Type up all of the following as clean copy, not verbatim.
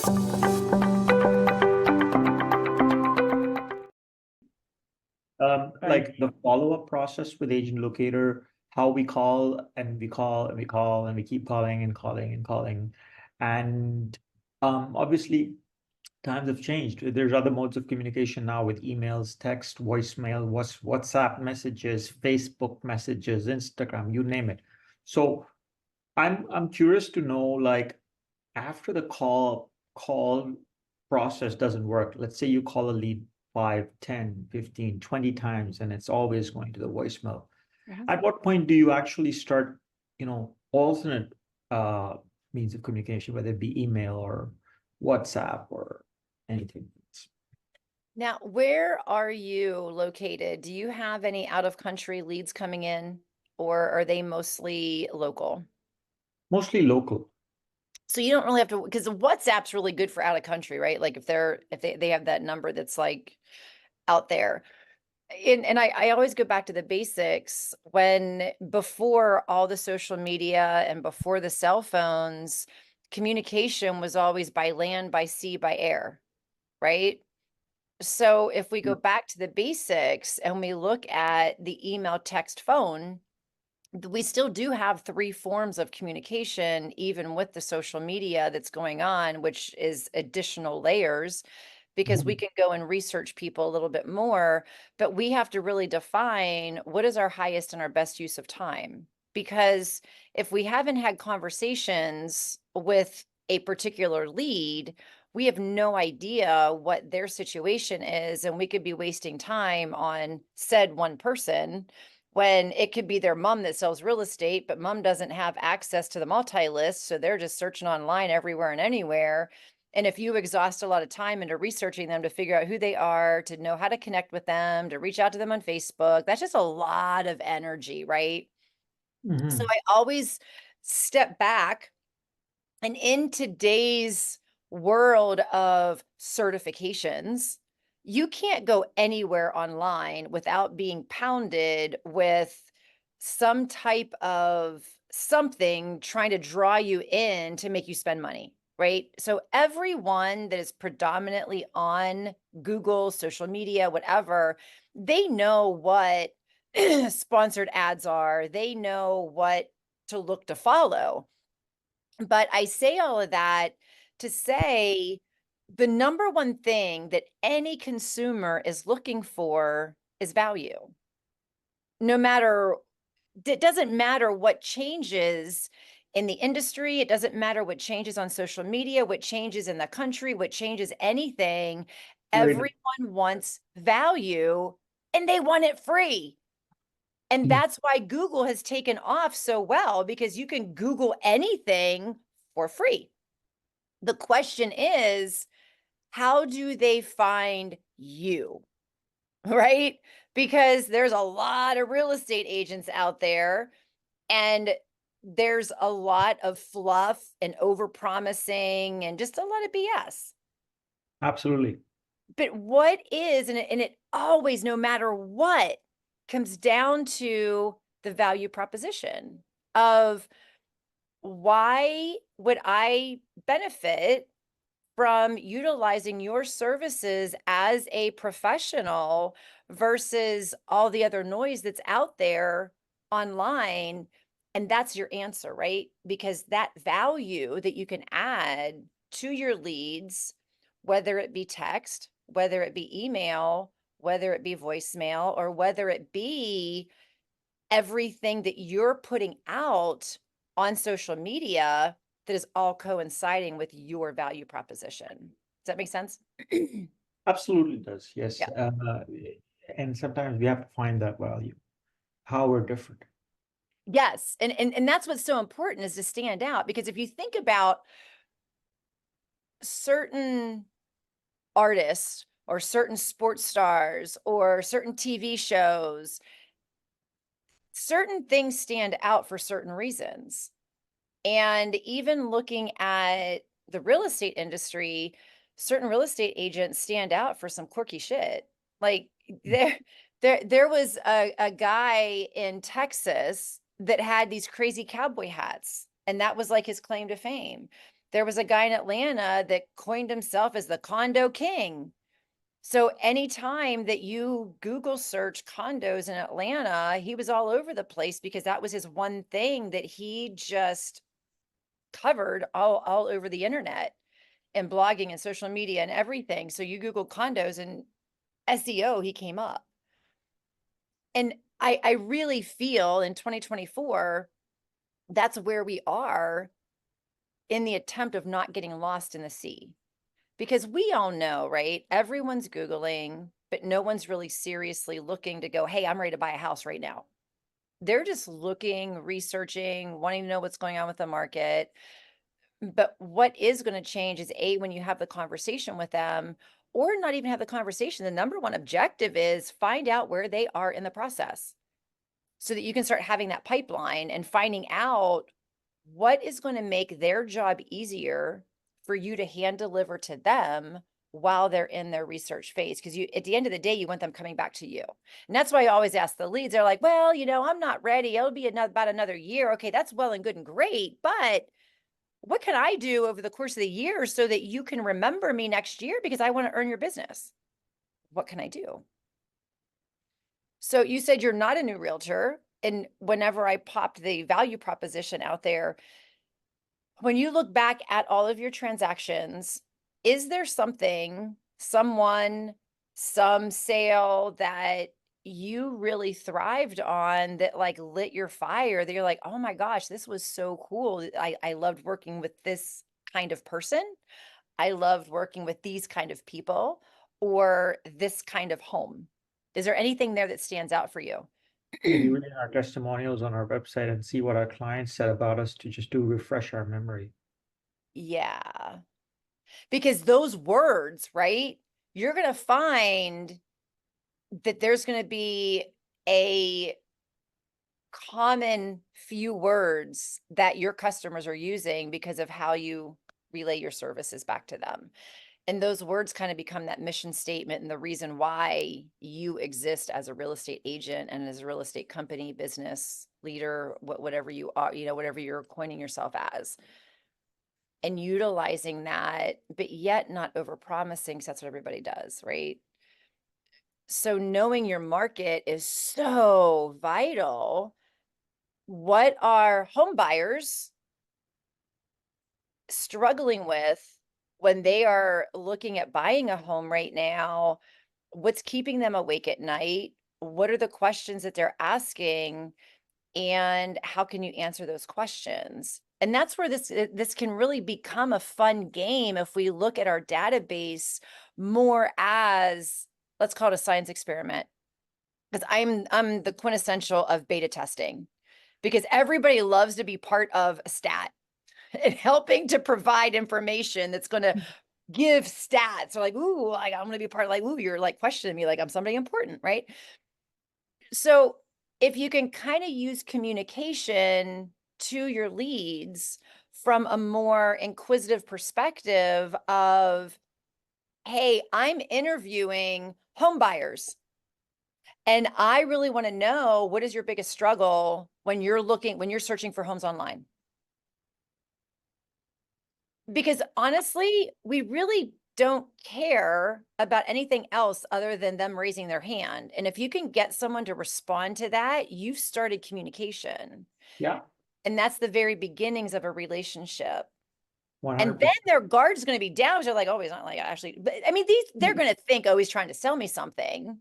Like the follow-up process with Agent Locator, how we call and we call and we call and we keep calling and calling and calling. And obviously times have changed. There's other modes of communication now with emails, text, voicemail, WhatsApp messages, Facebook messages, Instagram, you name it. So I'm curious to know, like, after the call process doesn't work, let's say you call a lead 5, 10, 15, 20 times and it's always going to the voicemail. At what point do you actually start, alternate means of communication, whether it be email or WhatsApp or anything? Now, where are you located? Do you have any out-of-country leads coming in, or are they mostly local? Mostly local. So you don't really have to, because WhatsApp's really good for out of country, right? Like if they have that number that's like out there. And I always go back to the basics. When before all the social media and before the cell phones, communication was always by land, by sea, by air, right? So if we go back to the basics and we look at the email, text, phone, we still do have three forms of communication, even with the social media that's going on, which is additional layers, because we Mhm. can go and research people a little bit more, but we have to really define what is our highest and our best use of time. Because if we haven't had conversations with a particular lead, we have no idea what their situation is, and we could be wasting time on said one person when it could be their mom that sells real estate, but mom doesn't have access to the multi-list, so they're just searching online everywhere and anywhere. And if you exhaust a lot of time into researching them to figure out who they are, to know how to connect with them, to reach out to them on Facebook, that's just a lot of energy, right? So Mhm. I always step back, and in today's world of certifications, you can't go anywhere online without being pounded with some type of something trying to draw you in to make you spend money, right? So everyone that is predominantly on Google, social media, whatever, they know what sponsored ads are. They know what to look to follow. But I say all of that to say the number one thing that any consumer is looking for is value. No matter, it doesn't matter what changes in the industry, it doesn't matter what changes on social media, what changes in the country, what changes anything. Right. Everyone wants value and they want it free. And Mm. that's why Google has taken off so well, because you can Google anything for free. The question is, how do they find you? Right? Because there's a lot of real estate agents out there, and there's a lot of fluff and overpromising and just a lot of BS. Absolutely. But what is, and it always, no matter what, comes down to the value proposition of why would I benefit from utilizing your services as a professional versus all the other noise that's out there online? And that's your answer, right? Because that value that you can add to your leads, whether it be text, whether it be email, whether it be voicemail, or whether it be everything that you're putting out on social media, that is all coinciding with your value proposition. Does that make sense? Absolutely does. Yes. Yeah. And sometimes we have to find that value, how we're different. Yes. And that's what's so important, is to stand out. Because if you think about certain artists or certain sports stars or certain TV shows, certain things stand out for certain reasons. And even looking at the real estate industry, certain real estate agents stand out for some quirky shit. Like there was a guy in Texas that had these crazy cowboy hats, and that was like his claim to fame. There was a guy in Atlanta that coined himself as the condo king. So anytime that you Google search condos in Atlanta, he was all over the place because that was his one thing that he just covered all over the internet and blogging and social media and everything. So you Google condos and SEO, he came up. And I really feel in 2024, that's where we are in the attempt of not getting lost in the sea. Because we all know, right? Everyone's Googling, but no one's really seriously looking to go, hey, I'm ready to buy a house right now. They're just looking, researching, wanting to know what's going on with the market. But what is going to change is when you have the conversation with them, or not even have the conversation, the number one objective is find out where they are in the process so that you can start having that pipeline and finding out what is going to make their job easier for you to hand deliver to them while they're in their research phase. Because you, at the end of the day, you want them coming back to you. And that's why I always ask the leads. They're like, well, I'm not ready. It'll be about another year. Okay, that's well and good and great. But what can I do over the course of the year so that you can remember me next year? Because I want to earn your business. What can I do? So you said you're not a new realtor. And whenever I popped the value proposition out there, when you look back at all of your transactions, is there something, someone, some sale that you really thrived on that like lit your fire that you're like, oh my gosh, this was so cool. I loved working with this kind of person. I loved working with these kind of people or this kind of home. Is there anything there that stands out for you? Maybe reading our testimonials on our website and see what our clients said about us to just do refresh our memory. Yeah. Because those words, right? You're going to find that there's going to be a common few words that your customers are using because of how you relay your services back to them. And those words kind of become that mission statement and the reason why you exist as a real estate agent and as a real estate company, business leader, whatever you are, whatever you're coining yourself as. And utilizing that, but yet not overpromising, because that's what everybody does, right? So knowing your market is so vital. What are home buyers struggling with when they are looking at buying a home right now? What's keeping them awake at night? What are the questions that they're asking? And how can you answer those questions? And that's where this can really become a fun game if we look at our database more as, let's call it a science experiment. Because I'm the quintessential of beta testing, because everybody loves to be part of a stat and helping to provide information that's going to give stats. Or like, ooh, I'm going to be part of like, ooh, you're like questioning me like I'm somebody important, right? So if you can kind of use communication to your leads from a more inquisitive perspective of, hey, I'm interviewing home buyers and I really want to know, what is your biggest struggle when you're searching for homes online? Because honestly, we really don't care about anything else other than them raising their hand. And if you can get someone to respond to that, you've started communication. Yeah, And that's the very beginnings of a relationship. And then 100%. their guard's going to be down. They're like, oh, he's not like actually, but I mean, they're going to think, oh, he's trying to sell me something.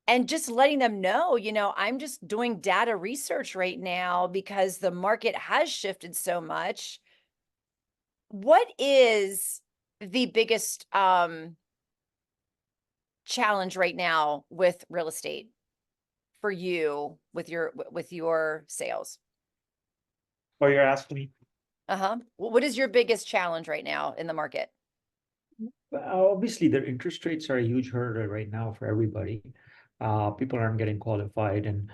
And just letting them know, I'm just doing data research right now because the market has shifted so much. What is the biggest challenge right now with real estate for you with your sales? Oh, you're asking me? What is your biggest challenge right now in the market? Obviously, the interest rates are a huge hurdle right now for everybody. People aren't getting qualified, and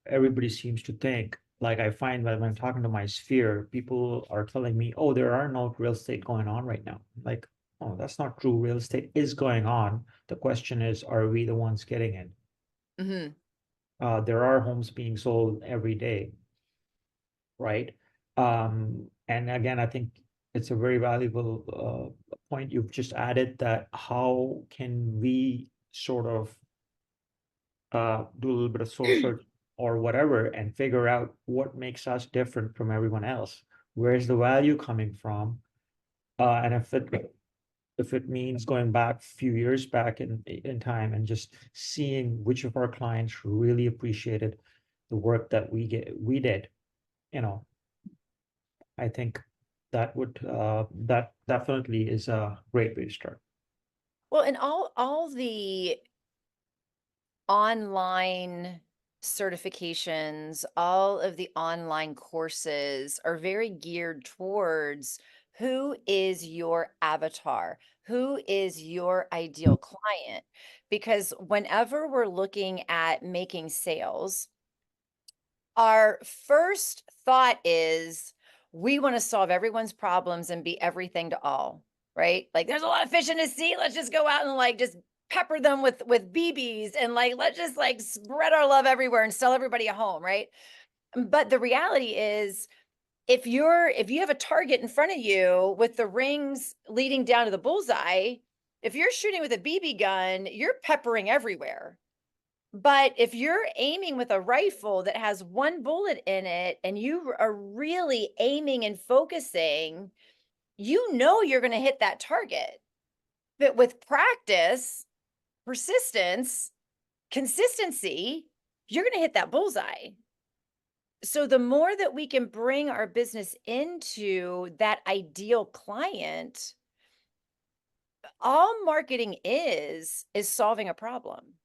everybody seems to think, like I find that when I'm talking to my sphere, people are telling me, oh, there are no real estate going on right now. Like, oh, that's not true. Real estate is going on. The question is, are we the ones getting it? Mm-hmm. There are homes being sold every day, right? And again, I think it's a very valuable point you've just added, that how can we sort of do a little bit of soul search or whatever and figure out what makes us different from everyone else. Where's the value coming from? And if it means going back a few years back in time and just seeing which of our clients really appreciated the work that we did, you know, I think that would that definitely is a great way to start. Well, and all the online certifications, all of the online courses are very geared towards who is your avatar, who is your ideal client. Because whenever we're looking at making sales, our first thought is we want to solve everyone's problems and be everything to all, right? Like there's a lot of fish in the sea. Let's just go out and like just pepper them with BBs and like let's just like spread our love everywhere and sell everybody a home, right? But the reality is if you have a target in front of you with the rings leading down to the bullseye, if you're shooting with a BB gun, you're peppering everywhere. But if you're aiming with a rifle that has one bullet in it and you are really aiming and focusing, you know you're going to hit that target. But with practice, persistence, consistency, you're going to hit that bullseye. So the more that we can bring our business into that ideal client, all marketing is solving a problem.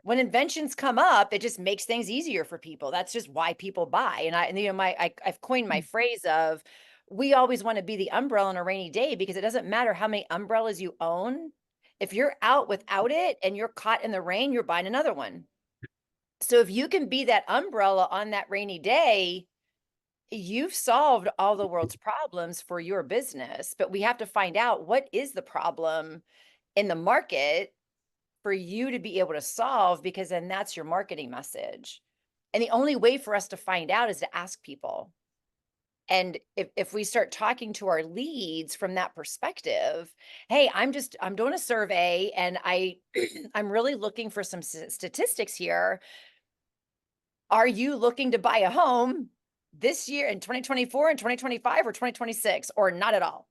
When inventions come up, it just makes things easier for people. That's just why people buy. And you know, I've coined my phrase of, we always want to be the umbrella on a rainy day, because it doesn't matter how many umbrellas you own. If you're out without it and you're caught in the rain, you're buying another one. So if you can be that umbrella on that rainy day, you've solved all the world's problems for your business. But we have to find out what is the problem in the market for you to be able to solve, because then that's your marketing message. And the only way for us to find out is to ask people. And if we start talking to our leads from that perspective, hey, I'm doing a survey and I'm really looking for some statistics here. Are you looking to buy a home this year in 2024 and 2025 or 2026, or not at all?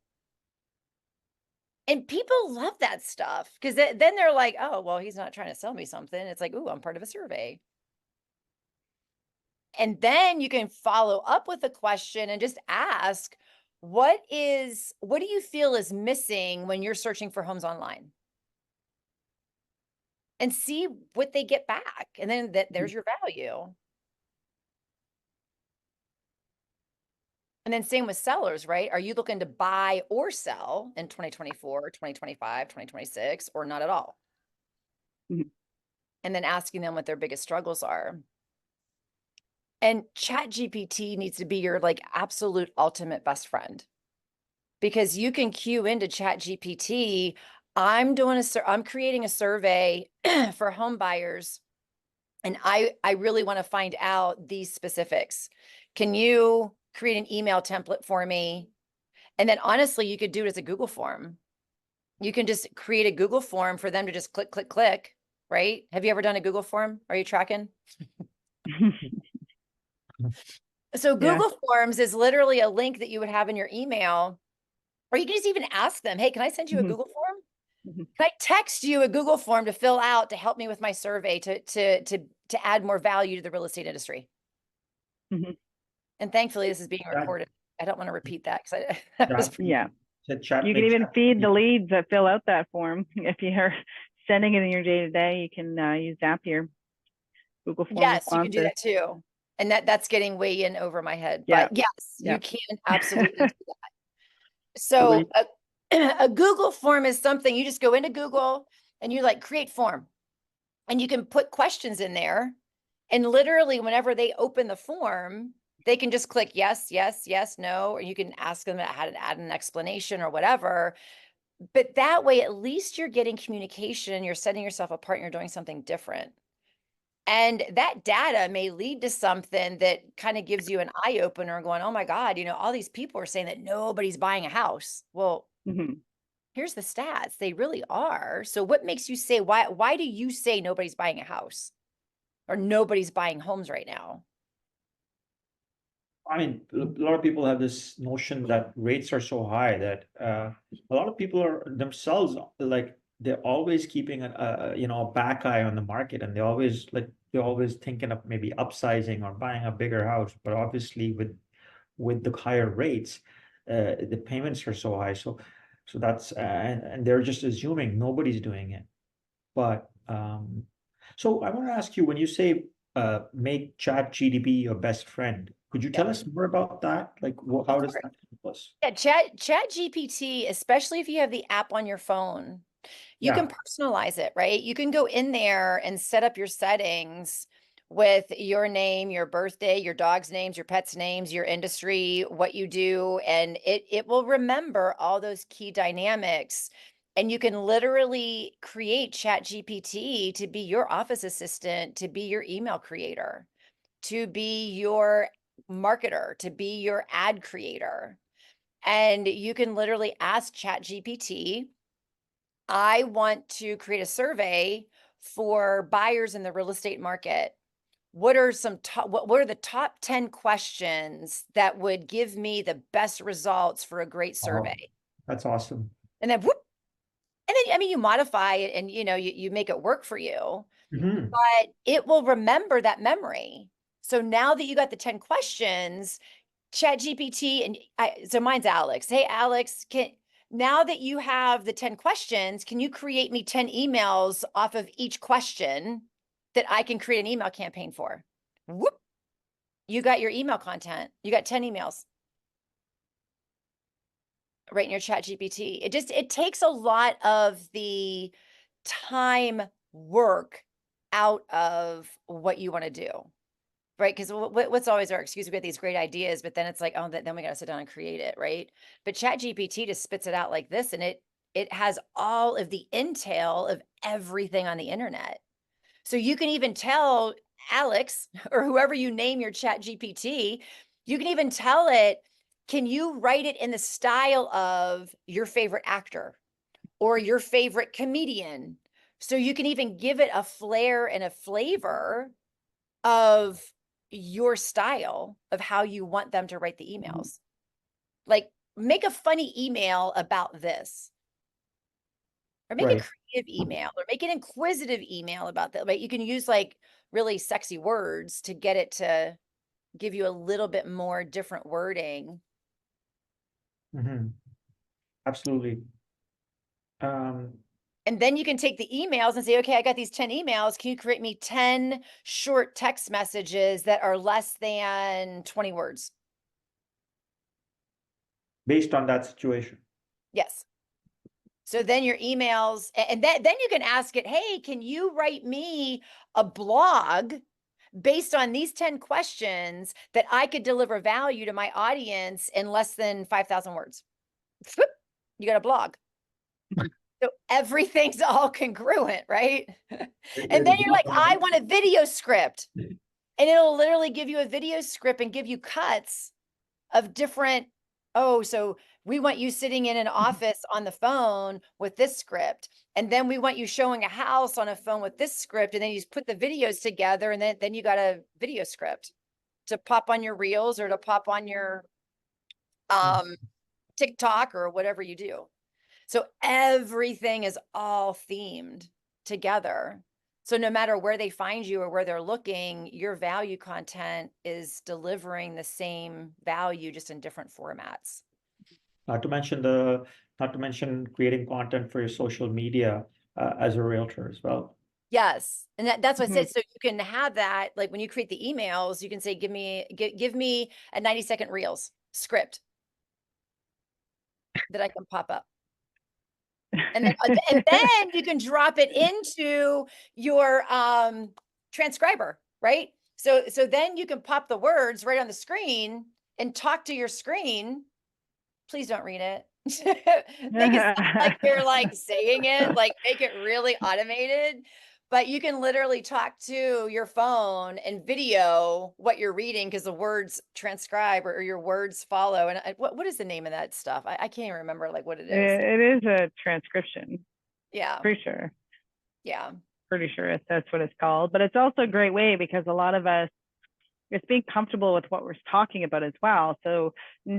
And people love that stuff, because then they're like, oh, well, he's not trying to sell me something. It's like, ooh, I'm part of a survey. And then you can follow up with a question and just ask, what do you feel is missing when you're searching for homes online? And see what they get back. And then there's your value. And then same with sellers, right? Are you looking to buy or sell in 2024, 2025, 2026, or not at all? Mhm. And then asking them what their biggest struggles are. And ChatGPT needs to be your like absolute ultimate best friend, because you can cue into ChatGPT. I'm creating a survey for home buyers, and I really want to find out these specifics. Can you create an email template for me? And then honestly, you could do it as a Google form. You can just create a Google form for them to just click, click, click, right? Have you ever done a Google form? Are you tracking? So Yeah. Google Forms is literally a link that you would have in your email, or you can just even ask them, hey, can I send you a Mhm. Google form? Mhm. Can I text you a Google form to fill out to help me with my survey to add more value to the real estate industry? Mhm. And thankfully, this is being That- recorded. I don't want to repeat that because that was That- Yeah. the chat You can makes even sense. feed the leads that fill out that form. If you're sending it in your day-to-day, you can use Zapier, Google Form yes, you can do responses. that too. And that's getting way in over my head. Yeah. But yes, Yeah. you can absolutely do that. So when So a Google form is something you just go into Google and you like create form, and you can put questions in there. And literally, whenever they open the form, they can just click yes, yes, yes, no, or you can ask them how to add an explanation or whatever. But that way, at least you're getting communication, you're setting yourself apart, and you're doing something different. And that data may lead to something that kind of gives you an eye opener going, oh my God, all these people are saying that nobody's buying a house. Well, Mhm. here's the stats. They really are. So what makes you say, why do you say nobody's buying a house or nobody's buying homes right now? I mean, a lot of people have this notion that rates are so high that a lot of people are themselves like they're always keeping a back eye on the market, and they're always thinking of maybe upsizing or buying a bigger house. But obviously, with the higher rates, the payments are so high. So that's and they're just assuming nobody's doing it. But so I want to ask you, when you say make Chat GDP your best friend, could you tell Yeah, us more about that? Like, how of does course. that help us? Yeah, Chat GPT, especially if you have the app on your phone, you can Yeah. personalize it, right? You can go in there and set up your settings with your name, your birthday, your dog's names, your pet's names, your industry, what you do, and it will remember all those key dynamics. And you can literally create Chat GPT to be your office assistant, to be your email creator, to be your marketer, to be your ad creator. And you can literally ask Chat GPT, I want to create a survey for buyers in the real estate market. What are what are the top 10 questions that would give me the best results for a great Oh, survey? that's awesome. And then whoop, and then I mean you modify it and you make it work for you, Hmm. but it will remember that memory. So now that you got the 10 questions, Chat GPT, and so mine's Alex. Hey, Alex, now that you have the 10 questions, can you create me 10 emails off of each question that I can create an email campaign for? Whoop, you got your email content. You got 10 emails right in your Chat GPT. It takes a lot of the time work out of what you want to do. Right, because what's always our excuse? We get these great ideas, but then it's like, oh, then we got to sit down and create it, right? But Chat GPT just spits it out like this, and it has all of the intel of everything on the internet. So you can even tell Alex or whoever you name your Chat GPT, you can even tell it, can you write it in the style of your favorite actor or your favorite comedian? So you can even give it a flair and a flavor of your style of how you want them to write the emails. Like, make a funny email about this, or make a Right. creative email, or make an inquisitive email about that. But you can use like really sexy words to get it to give you a little bit more different wording. Hmm. Absolutely. Um, And then you can take the emails and say, okay, I got these 10 emails. Can you create me 10 short text messages that are less than 20 words? Based on that situation. Yes. So then your emails, and then you can ask it, hey, can you write me a blog based on these 10 questions that I could deliver value to my audience in less than 5,000 words? You got a blog. So everything's all congruent, right? And then you're like, I want a video script. And it'll literally give you a video script and give you cuts of different, oh, so we want you sitting in an office on the phone with this script. And then we want you showing a house on a phone with this script. And then you just put the videos together, and then you got a video script to pop on your reels or to pop on your um TikTok or whatever you do. So everything is all themed together. So no matter where they find you or where they're looking, your value content is delivering the same value, just in different formats. Not to mention not to mention creating content for your social media as a realtor as well. Yes. And that's what I Mhm. said. So you can have that, like when you create the emails, you can say, give me a 90-second reels script that I can pop up. And then you can drop it into your transcriber, right? So then you can pop the words right on the screen and talk to your screen. Please don't read it. Make it sound like you're like saying it, like make it really automated. but you can literally talk to your phone and video what you're reading because the words transcribe or your words follow. And what is the name of that stuff? I can't even remember like what it is. It is a transcription. Yeah. Pretty sure. Yeah. Pretty sure that's what it's called. But it's also a great way because a lot of us, it's being comfortable with what we're talking about as well. So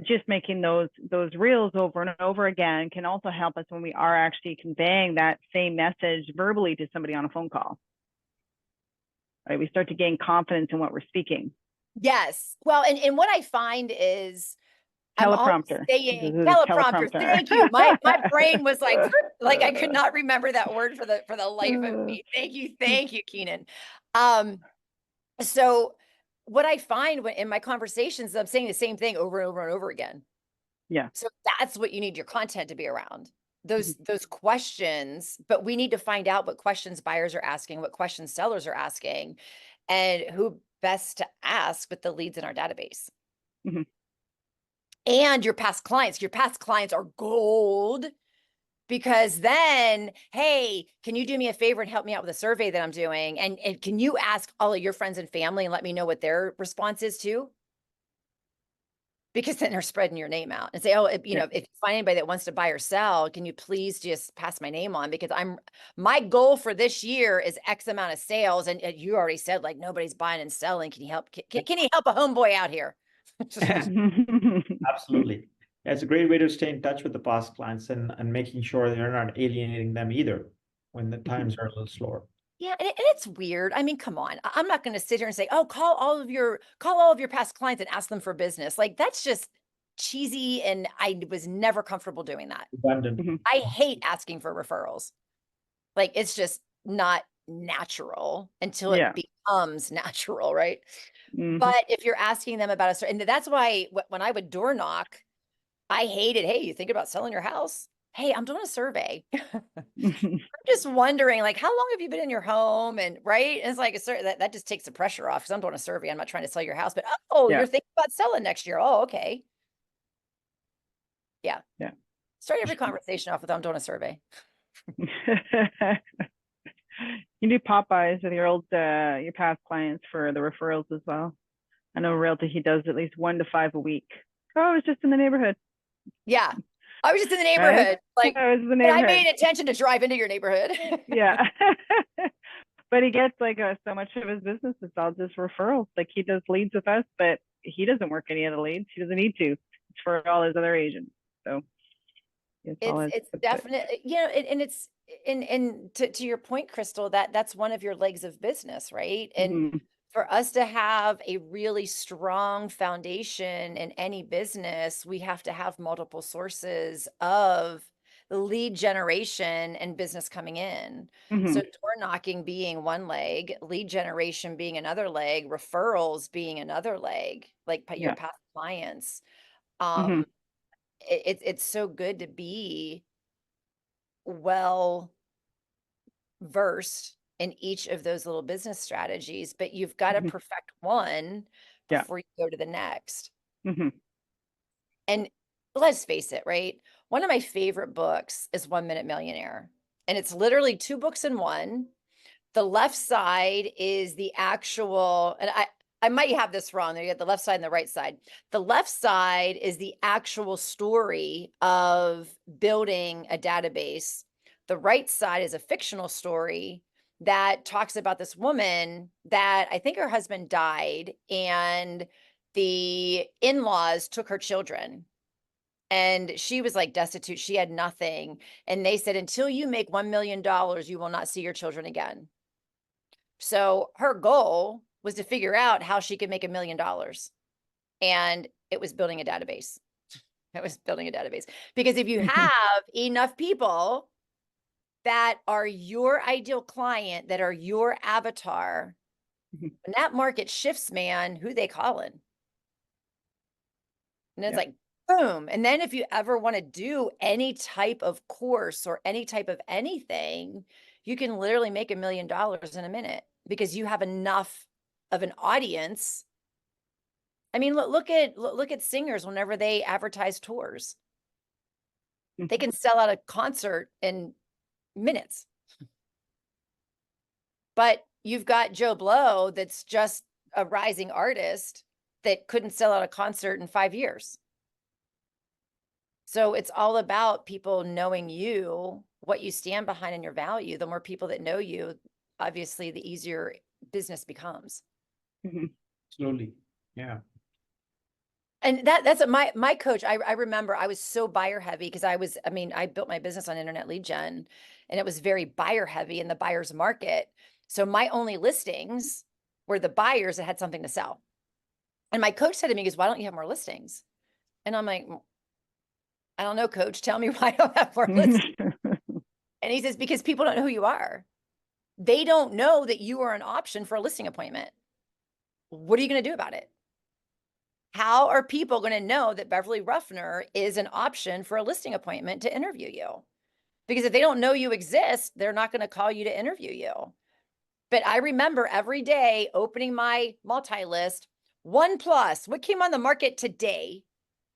just making those reels over and over again can also help us when we are actually conveying that same message verbally to somebody on a phone call. Right? We start to gain confidence in what we're speaking. Yes. Well, and what I find is Teleprompter. I'm saying teleprompter. Thank you. My brain was like I could not remember that word for the life of me. Thank you, Keenan. So what I find in my conversations, I'm saying the same thing over and over and over again. Yeah. So that's what you need your content to be around. Those questions, but we need to find out what questions buyers are asking, what questions sellers are asking, and who best to ask with the leads in our database. Mm-hmm. And your past clients. Your past clients are gold because then, hey, can you do me a favor and help me out with a survey that I'm doing? And can you ask all of your friends and family and let me know what their response is too? Because then they're spreading your name out and say, oh, if you find anybody that wants to buy or sell, can you please just pass my name on? Because my goal for this year is X amount of sales. And you already said like nobody's buying and selling. Can you help? Can you help a homeboy out here? Absolutely. It's a great way to stay in touch with the past clients and making sure that you're not alienating them either when the times are a little slower. Yeah, and it's weird. I mean, come on. I'm not going to sit here and say, "Oh, call all of your past clients and ask them for business." Like that's just cheesy, and I was never comfortable doing that. Redundant. I hate asking for referrals. Like it's just not natural until it becomes natural, right? But if you're asking them about a certain, and that's why when I would door knock, I hated, "Hey, you think about selling your house? Hey, I'm doing a survey." I'm just wondering, like, how long have you been in your home? And right. And it's like that just takes the pressure off because I'm doing a survey. I'm not trying to sell your house, but you're thinking about selling next year. Oh, okay. Yeah. Yeah. Start every conversation off with I'm doing a survey. You do Popeyes with your past clients for the referrals as well. I know Realty, he does at least 1 to 5 a week. Oh, I was just in the neighborhood. Yeah. I was just in the neighborhood. Like I was in the neighborhood. I made intention to drive into your neighborhood. Yeah. But he gets like so much of his business is all just referrals. Like he does leads with us, but he doesn't work any other leads. He doesn't need to. It's for all his other agents. So it's definitely, and it's and to your point, Crystal, that's one of your legs of business, right? And for us to have a really strong foundation in any business, we have to have multiple sources of lead generation and business coming in. So door knocking being one leg, lead generation being another leg, referrals being another leg, like your past clients. It's so good to be well versed in each of those little business strategies, but you've got to perfect one before you go to the next. And let's face it, right? One of my favorite books is 1 Minute Millionaire, and it's literally 2 books in one. The left side is the actual, and I might have this wrong. You got the left side and the right side. The left side is the actual story of building a database. The right side is a fictional story that talks about this woman that I think her husband died and the in-laws took her children. And she was like destitute. She had nothing. And they said, until you make $1 million, you will not see your children again. So her goal was to figure out how she could make $1 million. And it was building a database. It was building a database. Because if you have enough people that are your ideal client, that are your avatar, when that market shifts, man, who they calling? And it's like, boom. And then if you ever want to do any type of course or any type of anything, you can literally make $1 million in a minute because you have enough of an audience. I mean, look at singers whenever they advertise tours. They can sell out a concert in minutes. But you've got Joe Blow that's just a rising artist that couldn't sell out a concert in 5 years. So it's all about people knowing you, what you stand behind and your value. The more people that know you, obviously, the easier business becomes. Slowly. Yeah. And that's my coach. I remember I was so buyer heavy because I built my business on internet lead gen, and it was very buyer heavy in the buyer's market. So my only listings were the buyers that had something to sell. And my coach said to me, he goes, "Why don't you have more listings?" And I'm like, "I don't know, coach. Tell me why I don't have more listings." And he says, "Because people don't know who you are. They don't know that you are an option for a listing appointment. What are you going to do about it? How are people going to know that Beverly Ruffner is an option for a listing appointment to interview you? Because if they don't know you exist, they're not going to call you to interview you." But I remember every day opening my multi-list, 1+, what came on the market today?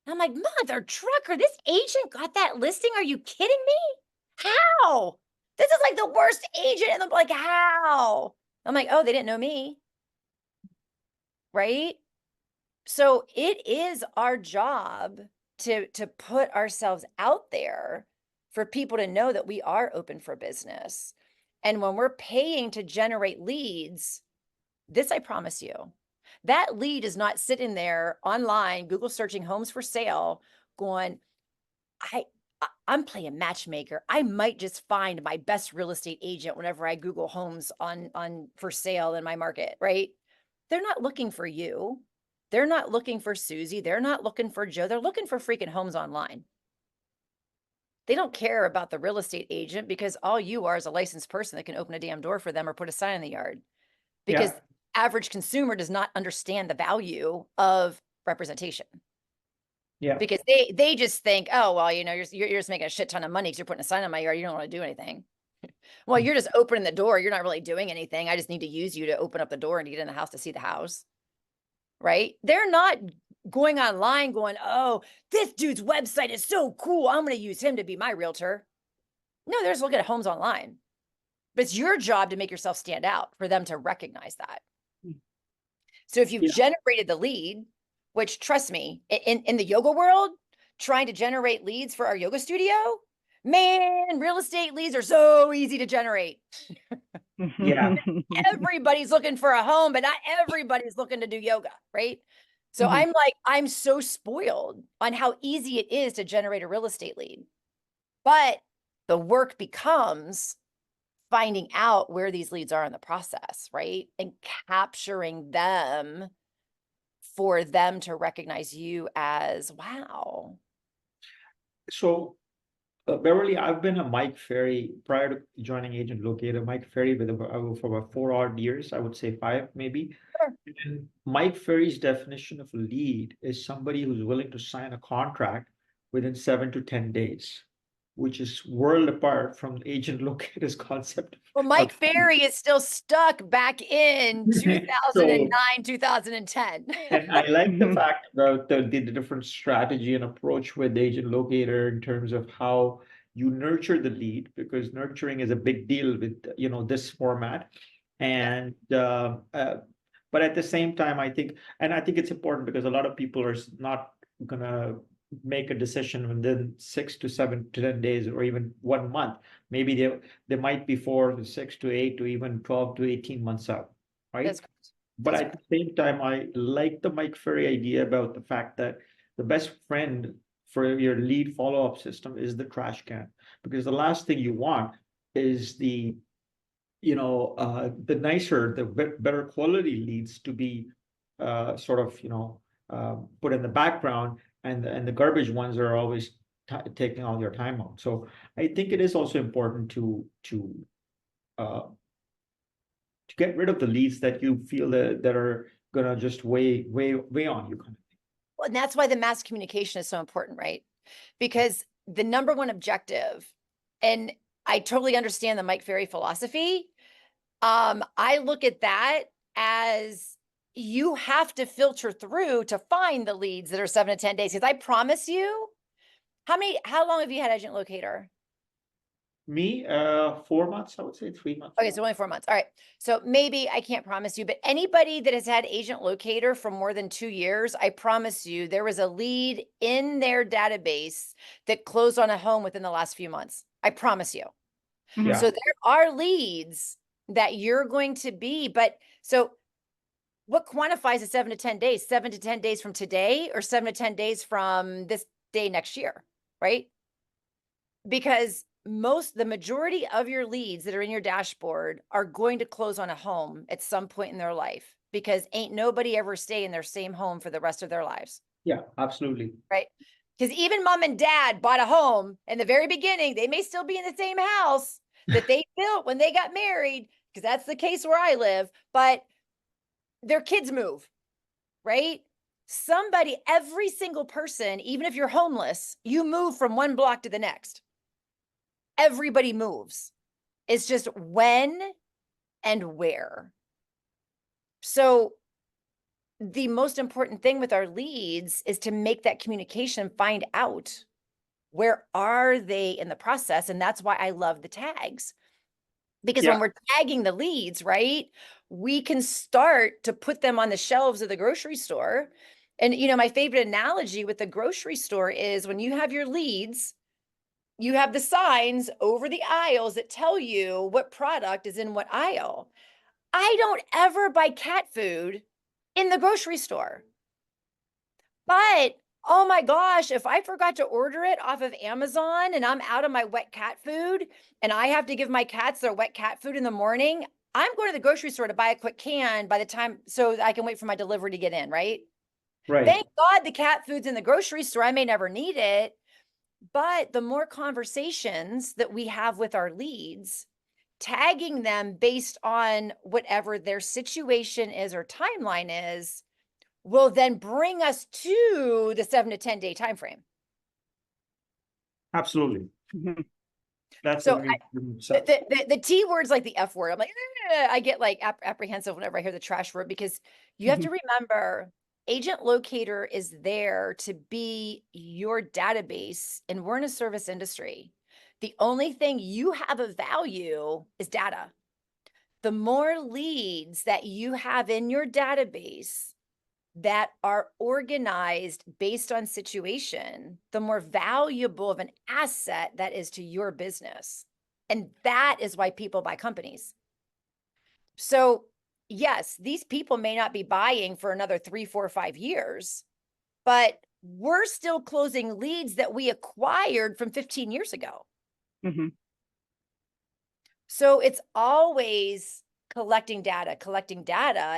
And I'm like, mother trucker, this agent got that listing. Are you kidding me? How? This is like the worst agent. And I'm like, how? I'm like, oh, they didn't know me. Right? So it is our job to put ourselves out there for people to know that we are open for business. And when we're paying to generate leads, this I promise you, that lead is not sitting there online, Google searching homes for sale, going, I'm playing matchmaker. I might just find my best real estate agent whenever I Google homes on for sale in my market, right? They're not looking for you. They're not looking for Susie. They're not looking for Joe. They're looking for freaking homes online. They don't care about the real estate agent because all you are is a licensed person that can open a damn door for them or put a sign in the yard. Because average consumer does not understand the value of representation. Yeah. Because they just think, oh, well, you're just making a shit ton of money because you're putting a sign on my yard. You don't want to do anything. Well, you're just opening the door. You're not really doing anything. I just need to use you to open up the door and to get in the house to see the house. Right? They're not going online going, oh, this dude's website is so cool. I'm going to use him to be my realtor. No, they're just looking at homes online. But it's your job to make yourself stand out for them to recognize that. So if you've generated the lead, which trust me, in the yoga world, trying to generate leads for our yoga studio, man, real estate leads are so easy to generate. Yeah. Everybody's looking for a home, but not everybody's looking to do yoga, right? So I'm so spoiled on how easy it is to generate a real estate lead. But the work becomes finding out where these leads are in the process, right? And capturing them for them to recognize you as, wow. So, Beverly, I've been a Mike Ferry prior to joining AgentLocator. Mike Ferry for about 4 odd years, I would say 5 maybe. Sure. And Mike Ferry's definition of a lead is somebody who's willing to sign a contract within 7 to 10 days, which is world apart from AgentLocator's concept. Well, Mike Ferry is still stuck back in 2009, 2010. And I like the fact about the different strategy and approach with AgentLocator in terms of how you nurture the lead, because nurturing is a big deal with this format. And but at the same time, I think it's important because a lot of people are not gonna make a decision within 6 to 7 to 10 days or even 1 month. Maybe they might be 4 to 6 to 8 to even 12 to 18 months out, right? That's correct. But at the same time, I like the Mike Ferry idea about the fact that the best friend for your lead follow-up system is the trash can, because the last thing you want is the nicer, the better quality leads to be sort of put in the background, and the garbage ones are always taking all your time out. So I think it is also important to get rid of the leads that you feel that are gonna just weigh on you, kind of thing. Well, and that's why the mass communication is so important, right? Because the number one objective, and I totally understand the Mike Ferry philosophy. I look at that as you have to filter through to find the leads that are 7 to 10 days. Because I promise you, how long have you had AgentLocator? Me, 4 months, I would say 3 months. Okay, so only 4 months. All right. So maybe I can't promise you, but anybody that has had Agent Locator for more than 2 years, I promise you there was a lead in their database that closed on a home within the last few months. I promise you. Mhm. So there are leads that you're going to be, but so what quantifies a 7 to 10 days? 7 to 10 days from today or 7 to 10 days from this day next year, right? Because the majority of your leads that are in your dashboard are going to close on a home at some point in their life, because ain't nobody ever stay in their same home for the rest of their lives, Yeah, absolutely. right? Because even mom and dad bought a home in the very beginning, they may still be in the same house that they built when they got married, because that's the case where I live, but their kids move, right? Somebody, every single person, even if you're homeless, you move from one block to the next. Everybody moves. It's just when and where. So the most important thing with our leads is to make that communication, find out where are they in the process. And that's why I love the tags. Because when we're tagging the leads, right, we can start to put them on the shelves of the grocery store. And, my favorite analogy with the grocery store is when you have your leads, you have the signs over the aisles that tell you what product is in what aisle. I don't ever buy cat food in the grocery store. But oh my gosh, if I forgot to order it off of Amazon and I'm out of my wet cat food and I have to give my cats their wet cat food in the morning, I'm going to the grocery store to buy a quick can by the time so I can wait for my delivery to get in, right? Right. Thank God the cat food's in the grocery store. I may never need it. But the more conversations that we have with our leads, tagging them based on whatever their situation is or timeline is, will then bring us to the 7 to 10 day time frame. Absolutely. Mhm. That's So what we the T word's like the F word. I'm like, I get like apprehensive whenever I hear the trash word, because you have to remember Agent Locator is there to be your database, and we're in a service industry. The only thing you have of value is data. The more leads that you have in your database that are organized based on situation, the more valuable of an asset that is to your business. And that is why people buy companies. So yes, these people may not be buying for another 3, 4, 5 years, but we're still closing leads that we acquired from 15 years ago. Mhm. So it's always collecting data,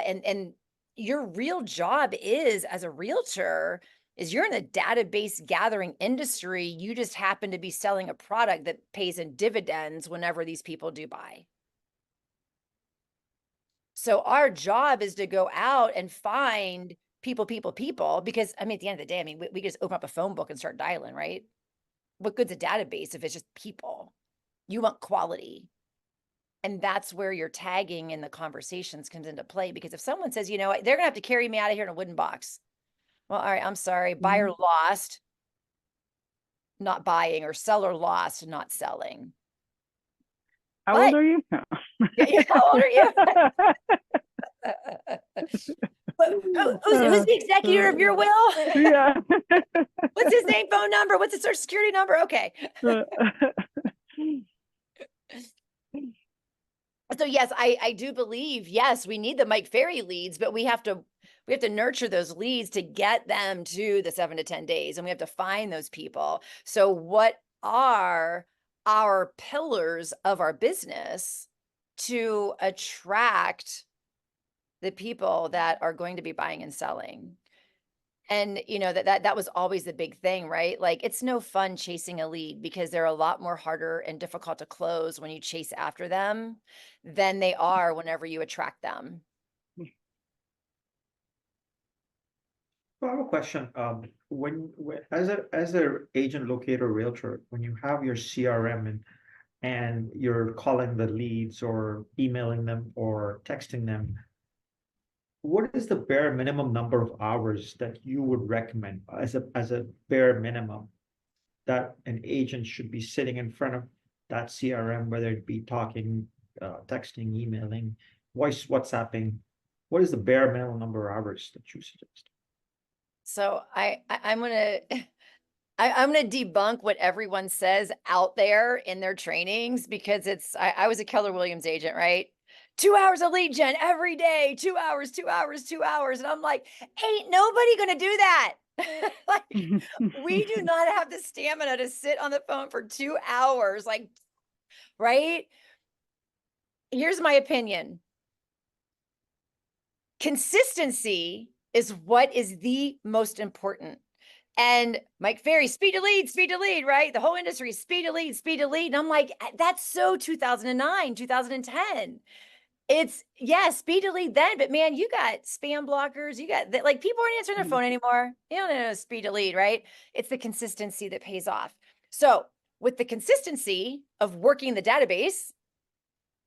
and your real job is, as a realtor, is you're in the database gathering industry. You just happen to be selling a product that pays in dividends whenever these people do buy. So our job is to go out and find people, because at the end of the day, we just open up a phone book and start dialing, right? What good's a database if it's just people? You want quality. And that's where your tagging and the conversations comes into play. Because if someone says, they're going to have to carry me out of here in a wooden box. Well, all right, I'm sorry. Buyer lost, not buying, or seller lost, not selling. How old are you? No. Yeah, how old are you? Who's the executor of your will? Yeah. What's his name, phone number? What's his social security number? Okay. So yes, I do believe, yes, we need the Mike Ferry leads, but we have to nurture those leads to get them to the 7 to 10 days, and we have to find those people. So what are our pillars of our business to attract the people that are going to be buying and selling? And that was always the big thing, right? Like, it's no fun chasing a lead, because they're a lot more harder and difficult to close when you chase after them than they are whenever you attract them. I have a question. As a agent locator realtor, when you have your CRM and you're calling the leads or emailing them or texting them, what is the bare minimum number of hours that you would recommend as a bare minimum that an agent should be sitting in front of that CRM, whether it be talking, texting, emailing, voice, WhatsApping, what is the bare minimum number of hours that you suggest? So I'm gonna I'm gonna debunk what everyone says out there in their trainings, because I was a Keller Williams agent, right? 2 hours of lead gen every day, 2 hours, 2 hours, 2 hours. And I'm like, ain't nobody gonna do that. Like, we do not have the stamina to sit on the phone for 2 hours, like, right? Here's my opinion. Consistency is what is the most important. And Mike Ferry, speed to lead, right? The whole industry is speed to lead, speed to lead. And I'm like, that's so 2009, 2010. It's, yeah, speed to lead then, but man, you got spam blockers, you got that, like, people aren't answering their phone anymore. You don't know speed to lead, right? It's the consistency that pays off. So with the consistency of working the database,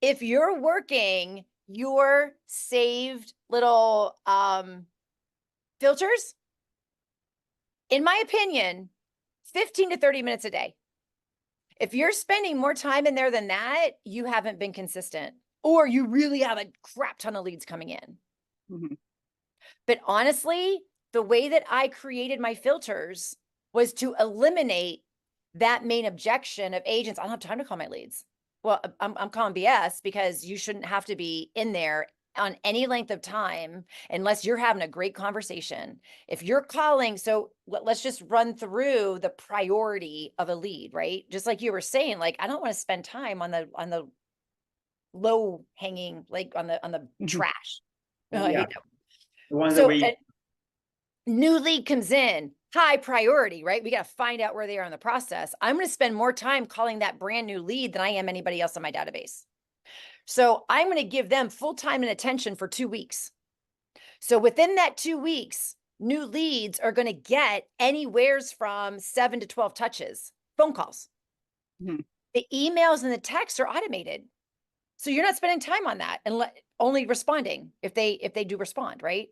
if you're working your saved little filters, in my opinion, 15 to 30 minutes a day. If you're spending more time in there than that, you haven't been consistent, or you really have a crap ton of leads coming in. But honestly, the way that I created my filters was to eliminate that main objection of agents. I don't have time to call my leads. Well, I'm calling BS, because you shouldn't have to be in there on any length of time unless you're having a great conversation. If you're calling, so let's just run through the priority of a lead, right? Just like you were saying, like, I don't want to spend time on the low hanging, like on the trash. Oh, I hate that. The ones So that we, new lead comes in, high priority, right? We got to find out where they are in the process. I'm going to spend more time calling that brand new lead than I am anybody else in my database. So I'm going to give them full time and attention for 2 weeks. So within that 2 weeks, new leads are going to get anywheres from 7 to 12 touches, phone calls. The emails and the texts are automated. So you're not spending time on that and only responding if they do respond, right?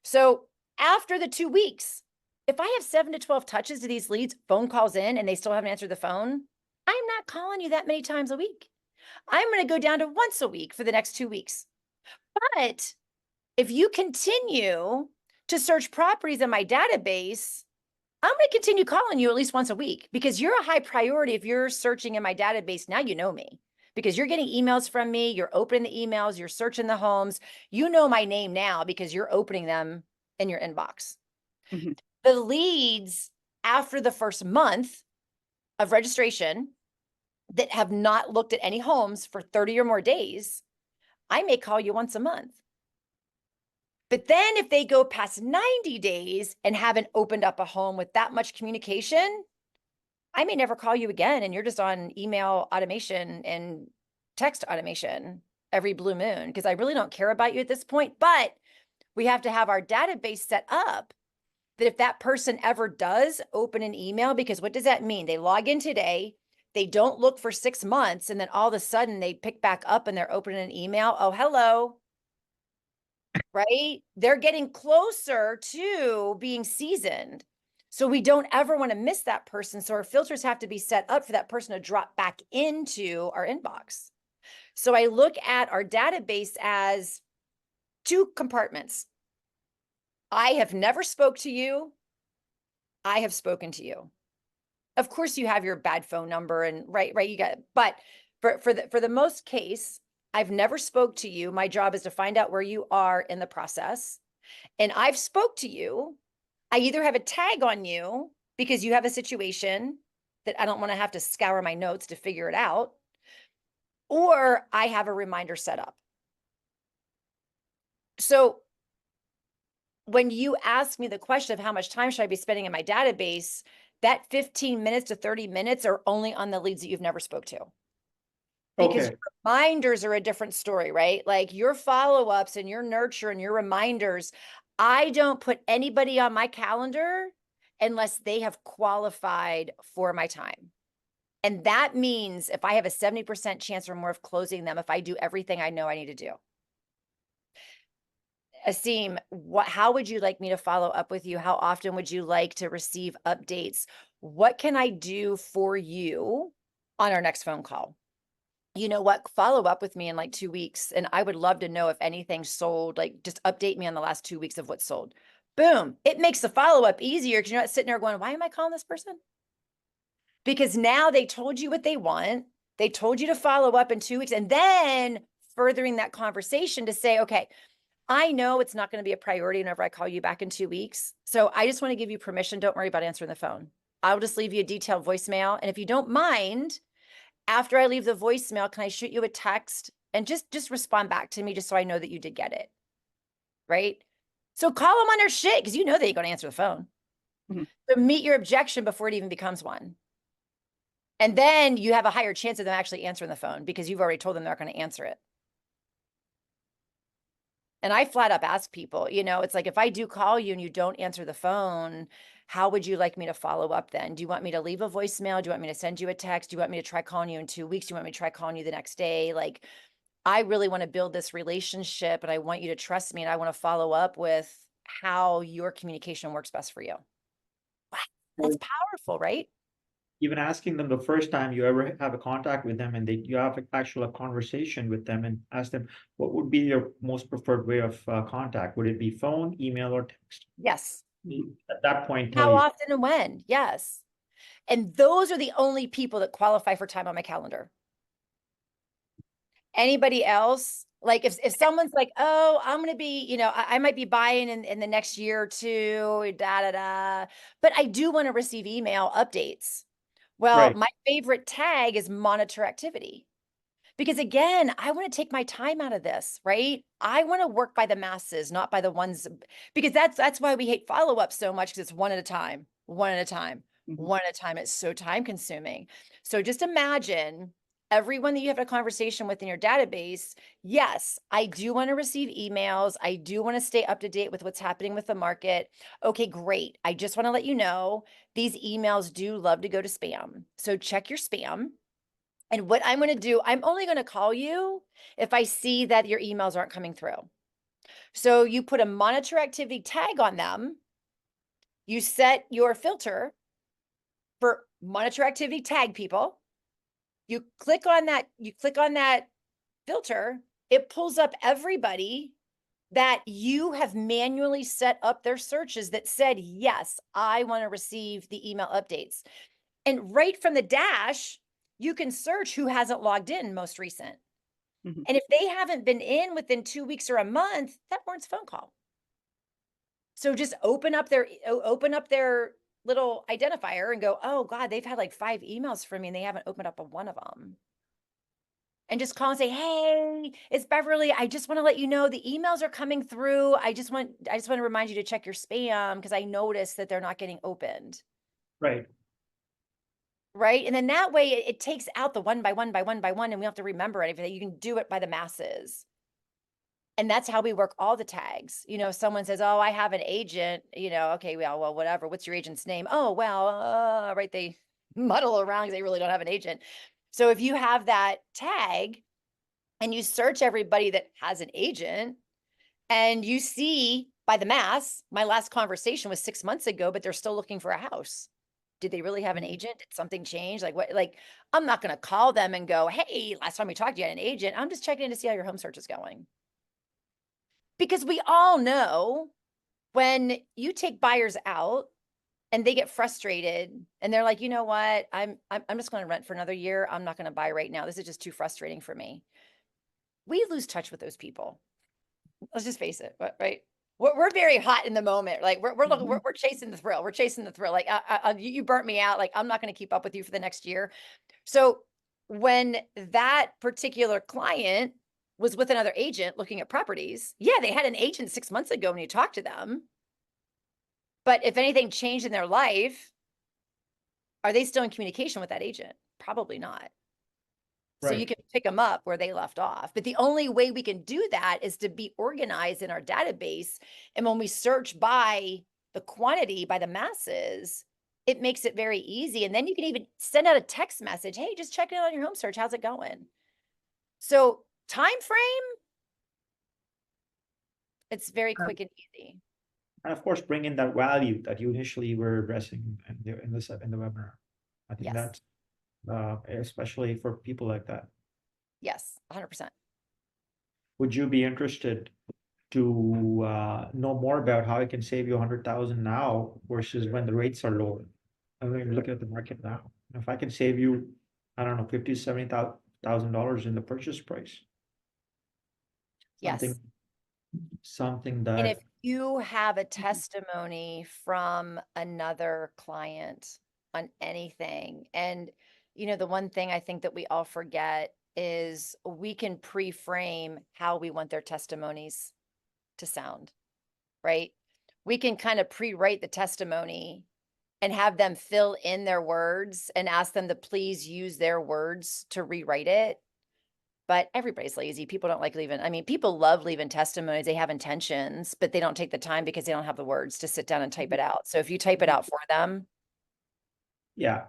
So after the 2 weeks, if I have 7 to 12 touches to these leads, phone calls in, and they still haven't answered the phone, I'm not calling you that many times a week. I'm going to go down to once a week for the next 2 weeks. But if you continue to search properties in my database, I'm going to continue calling you at least once a week, because you're a high priority. If you're searching in my database, now you know me, because you're getting emails from me, you're opening the emails, you're searching the homes. You know my name now because you're opening them in your inbox. The leads after the first month of registration that have not looked at any homes for 30 or more days, I may call you once a month. But then if they go past 90 days and haven't opened up a home with that much communication, I may never call you again, and you're just on email automation and text automation every blue moon, because I really don't care about you at this point. But we have to have our database set up that if that person ever does open an email, because what does that mean? They log in today, they don't look for 6 months, and then all of a sudden they pick back up and they're opening an email. Oh, hello. Right? They're getting closer to being seasoned. So we don't ever want to miss that person. So our filters have to be set up for that person to drop back into our inbox. So I look at our database as 2 compartments. I have never spoke to you. I have spoken to you. Of course, you have your bad phone number, and right, you got it. But for the most case, I've never spoke to you. My job is to find out where you are in the process. And I've spoke to you. I either have a tag on you because you have a situation that I don't want to have to scour my notes to figure it out, or I have a reminder set up. So when you ask me the question of how much time should I be spending in my database, that 15 minutes to 30 minutes are only on the leads that you've never spoke to. Because your reminders are a different story, right? Like your follow-ups and your nurture and your reminders, I don't put anybody on my calendar unless they have qualified for my time. And that means if I have a 70% chance or more of closing them, if I do everything I know I need to do. Asim, how would you like me to follow up with you? How often would you like to receive updates? What can I do for you on our next phone call. You know what? Follow up with me in like 2 weeks. And I would love to know if anything sold, like just update me on the last 2 weeks of what sold. Boom. It makes the follow-up easier because you're not sitting there going, why am I calling this person? Because now they told you what they want. They told you to follow up in 2 weeks, and then furthering that conversation to say, okay, I know it's not going to be a priority whenever I call you back in 2 weeks. So I just want to give you permission. Don't worry about answering the phone. I'll just leave you a detailed voicemail. And if you don't mind, after I leave the voicemail, can I shoot you a text and just respond back to me just so I know that you did get it, right? So call them on their shit because you know they ain't going to answer the phone. Mhm. So meet your objection before it even becomes one. And then you have a higher chance of them actually answering the phone because you've already told them they're not going to answer it. And I flat up ask people, you know, it's like, if I do call you and you don't answer the phone, how would you like me to follow up then? Do you want me to leave a voicemail? Do you want me to send you a text? Do you want me to try calling you in 2 weeks? Do you want me to try calling you the next day? Like, I really want to build this relationship and I want you to trust me and I want to follow up with how your communication works best for you. Wow, that's powerful, right? Even asking them the first time you ever have a contact with them and you have a conversation with them and ask them, what would be your most preferred way of contact? Would it be phone, email, or text? Yes. At that point, tell How you. often and when? Yes. And those are the only people that qualify for time on my calendar. Anybody else, like if someone's like, oh, I'm going to be, you know, I might be buying in the next year or two, but I do want to receive email updates. Well, Right. my favorite tag is monitor activity. Because again, I want to take my time out of this, right? I want to work by the masses, not by the ones, because that's why we hate follow-up so much, because it's one at a time, one at a time, one at a time. It's so time consuming. So just imagine everyone that you have a conversation with in your database. Yes, I do want to receive emails. I do want to stay up to date with what's happening with the market. Okay, great. I just want to let you know these emails do love to go to spam. So check your spam. And what I'm going to do, I'm only going to call you if I see that your emails aren't coming through. So you put a monitor activity tag on them. You set your filter for monitor activity tag people. You click on that filter. It pulls up everybody that you have manually set up their searches that said, yes, I want to receive the email updates. And right from the dash, you can search who hasn't logged in most recent. Mhm. And if they haven't been in within 2 weeks or a month, that warrants a phone call. So just open up their little identifier and go, oh God, they've had like 5 emails from me and they haven't opened up a one of them. And just call and say, hey, it's Beverly. I just want to let you know the emails are coming through. I just want to remind you to check your spam because I noticed that they're not getting opened. Right. Right. And then that way it takes out the one by one by one by one, and we don't have to remember anything. You can do it by the masses. And that's how we work all the tags. You know, someone says, oh, I have an agent, you know, okay, well, whatever. What's your agent's name? Oh, well, right. They muddle around because they really don't have an agent. So if you have that tag and you search everybody that has an agent and you see by the mass, my last conversation was 6 months ago, but they're still looking for a house. Did they really have an agent? Did something change? Like what? Like, I'm not going to call them and go, hey, last time we talked, you had an agent. I'm just checking in to see how your home search is going. Because we all know when you take buyers out and they get frustrated and they're like, you know what, I'm just going to rent for another year. I'm not going to buy right now. This is just too frustrating for me. We lose touch with those people. Let's just face it, right? We're very hot in the moment. Like we're chasing the thrill. We're chasing the thrill. Like you burnt me out. Like I'm not going to keep up with you for the next year. So when that particular client was with another agent looking at properties, yeah, they had an agent 6 months ago when you talked to them. But if anything changed in their life, are they still in communication with that agent? Probably not. So you Right. can pick them up where they left off. But the only way we can do that is to be organized in our database. And when we search by the quantity, by the masses, it makes it very easy. And then you can even send out a text message. Hey, just check in on your home search. How's it going? So time frame, it's very quick and easy. And of course, bring in that value that you initially were addressing in the webinar. I think Yes. especially for people like that. Yes, 100%. Would you be interested to know more about how I can save you 100,000 now versus when the rates are lower? I mean, look at the market now. If I can save you, I don't know, 50, $70,000 in the purchase price, Yes. something And if that, you have a testimony from another client on anything, and the one thing I think that we all forget is we can pre-frame how we want their testimonies to sound, right? We can kind of pre-write the testimony and have them fill in their words and ask them to please use their words to rewrite it. But everybody's lazy. People don't like leaving. I mean, people love leaving testimonies. They have intentions, but they don't take the time because they don't have the words to sit down and type it out. So if you type it out for them, yeah,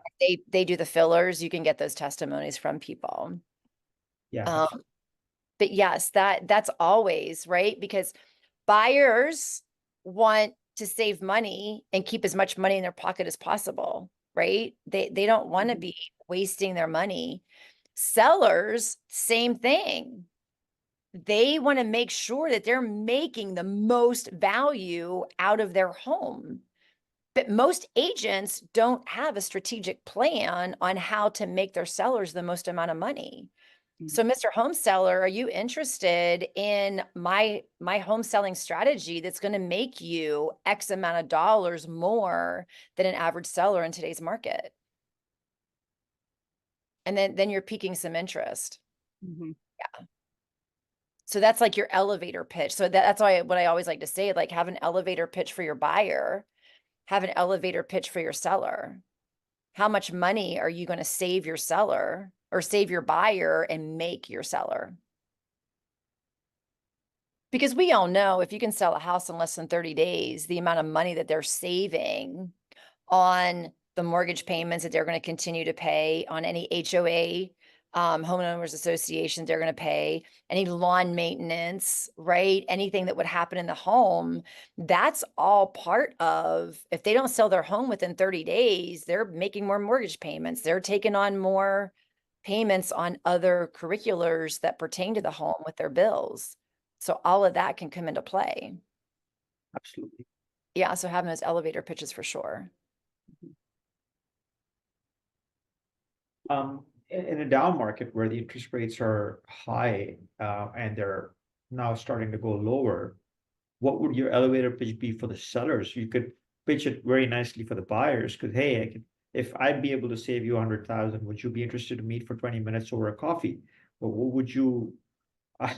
they do the fillers, you can get those testimonies from people. yeah. But yes, that's always right, because buyers want to save money and keep as much money in their pocket as possible, right? They don't want to be wasting their money. Sellers, same thing. They want to make sure that they're making the most value out of their home. But most agents don't have a strategic plan on how to make their sellers the most amount of money. So, Mr. Home Seller, are you interested in my home selling strategy that's going to make you X amount of dollars more than an average seller in today's market? And then you're piquing some interest. Yeah. So that's like your elevator pitch. So that's why what I always like to say, like, have an elevator pitch for your buyer, have an elevator pitch for your seller. How much money are you going to save your seller or save your buyer and make your seller? Because we all know if you can sell a house in less than 30 days, the amount of money that they're saving on the mortgage payments that they're going to continue to pay, on any HOA, homeowners association they're going to pay, any lawn maintenance, right? Anything that would happen in the home, that's all part of, if they don't sell their home within 30 days, they're making more mortgage payments. They're taking on more payments on other curriculars that pertain to the home with their bills. So all of that can come into play. Absolutely. Yeah, so having those elevator pitches for sure. In a down market where the interest rates are high, and they're now starting to go lower, what would your elevator pitch be for the sellers? You could pitch it very nicely for the buyers, because hey, if I'd be able to save you 100,000, would you be interested to meet for 20 minutes over a coffee? But what would you Well,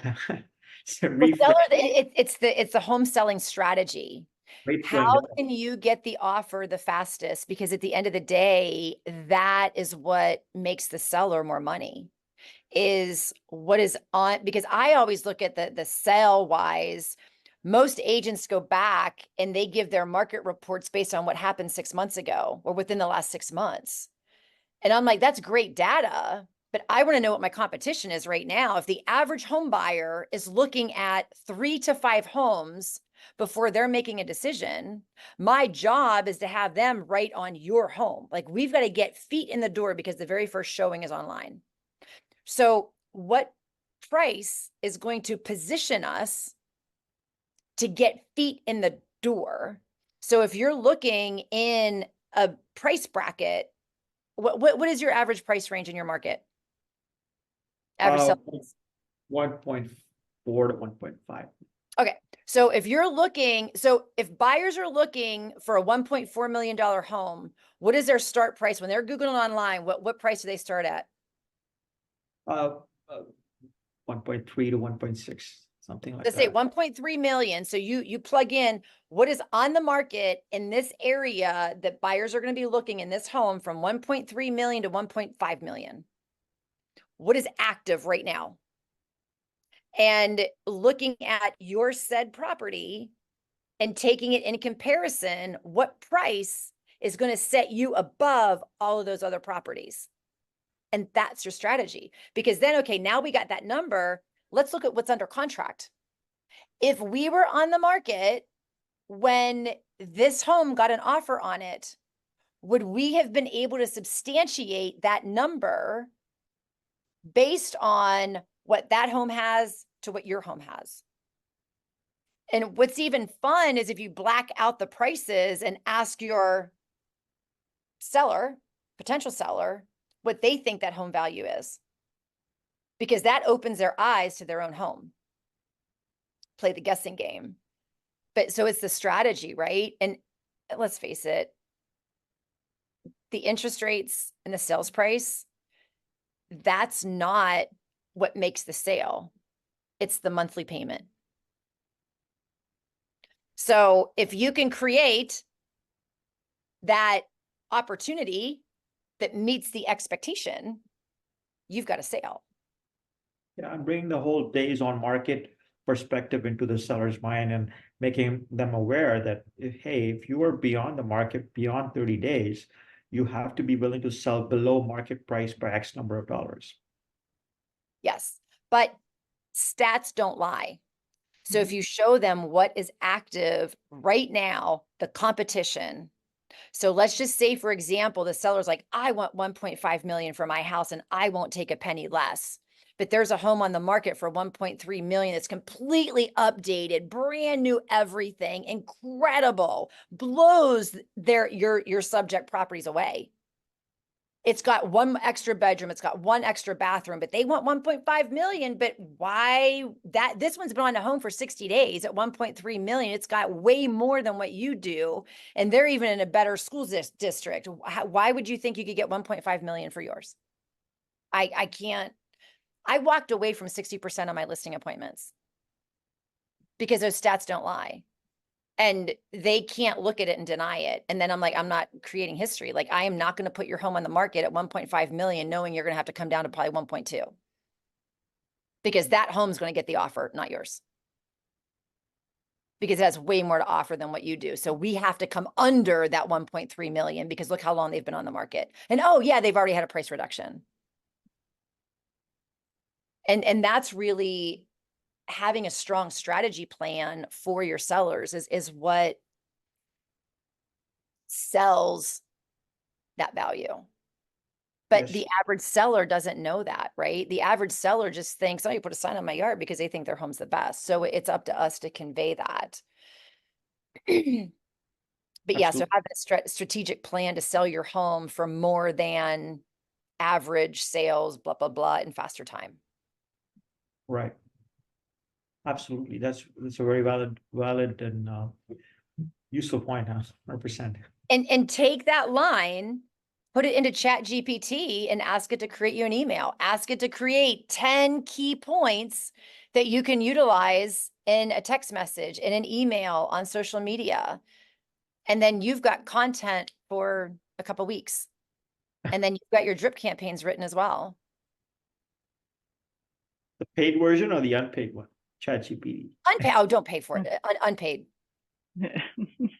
seller, it's the home selling strategy. rates going How down? can you get the offer the fastest? Because at the end of the day, that is what makes the seller more money, is what is on, because I always look at the sale wise. Most agents go back and they give their market reports based on what happened 6 months ago or within the last 6 months. And I'm like, that's great data, but I want to know what my competition is right now. If the average home buyer is looking at 3 to 5 homes before they're making a decision, my job is to have them right on your home. Like, we've got to get feet in the door because the very first showing is online. So what price is going to position us to get feet in the door? So if you're looking in a price bracket, what is your average price range in your market? Average sell. 1.4 to 1.5. Okay. So if you're looking, so if buyers are looking for a $1.4 million home, what is their start price when they're Googling online? What price do they start at? 1.3 to 1.6, something like Let's that. say 1.3 million. So you plug in what is on the market in this area that buyers are going to be looking in this home from 1.3 million to 1.5 million. What is active right now? And looking at your said property and taking it in comparison, what price is going to set you above all of those other properties? And that's your strategy. Because then, okay, now we got that number. Let's look at what's under contract. If we were on the market when this home got an offer on it, would we have been able to substantiate that number based on what that home has to what your home has? And what's even fun is if you black out the prices and ask your seller, potential seller, what they think that home value is, because that opens their eyes to their own home. Play the guessing game. But so it's the strategy, right? And let's face it, the interest rates and the sales price, that's not what makes the sale. It's the monthly payment. So if you can create that opportunity that meets the expectation, you've got a sale. Yeah, I'm bringing the whole days on market perspective into the seller's mind and making them aware that, hey, if you are beyond the market, beyond 30 days, you have to be willing to sell below market price by X number of dollars. Yes, but stats don't lie. So if you show them what is active right now, the competition. So let's just say, for example, the seller's like, I want 1.5 million for my house and I won't take a penny less. But there's a home on the market for 1.3 million that's completely updated, brand new everything, incredible, blows your subject properties away. It's got one extra bedroom, it's got one extra bathroom, but they want 1.5 million. But why this one's been on a home for 60 days at 1.3 million. It's got way more than what you do. And they're even in a better school district. Why would you think you could get 1.5 million for yours? I can't. I walked away from 60% of my listing appointments because those stats don't lie. And they can't look at it and deny it. And then I'm like, I'm not creating history. Like, I am not going to put your home on the market at 1.5 million, knowing you're going to have to come down to probably 1.2. Because that home's going to get the offer, not yours. Because it has way more to offer than what you do. So we have to come under that 1.3 million because look how long they've been on the market. And oh yeah, they've already had a price reduction. And that's really having a strong strategy plan for your sellers is what sells that value. But Yes. the average seller doesn't know that, right? The average seller just thinks, oh, you put a sign on my yard because they think their home's the best. So it's up to us to convey that. But yeah, so Absolutely. have a strategic plan to sell your home for more than average sales, blah, blah, blah, in faster time. Right. Absolutely. That's a very valid and useful point, 100%. And take that line, put it into ChatGPT and ask it to create you an email. Ask it to create 10 key points that you can utilize in a text message, in an email, on social media. And then you've got content for a couple weeks. And then you've got your drip campaigns written as well. The paid version or the unpaid one? ChatGPT. Unpaid. Oh, don't pay for it. Unpaid.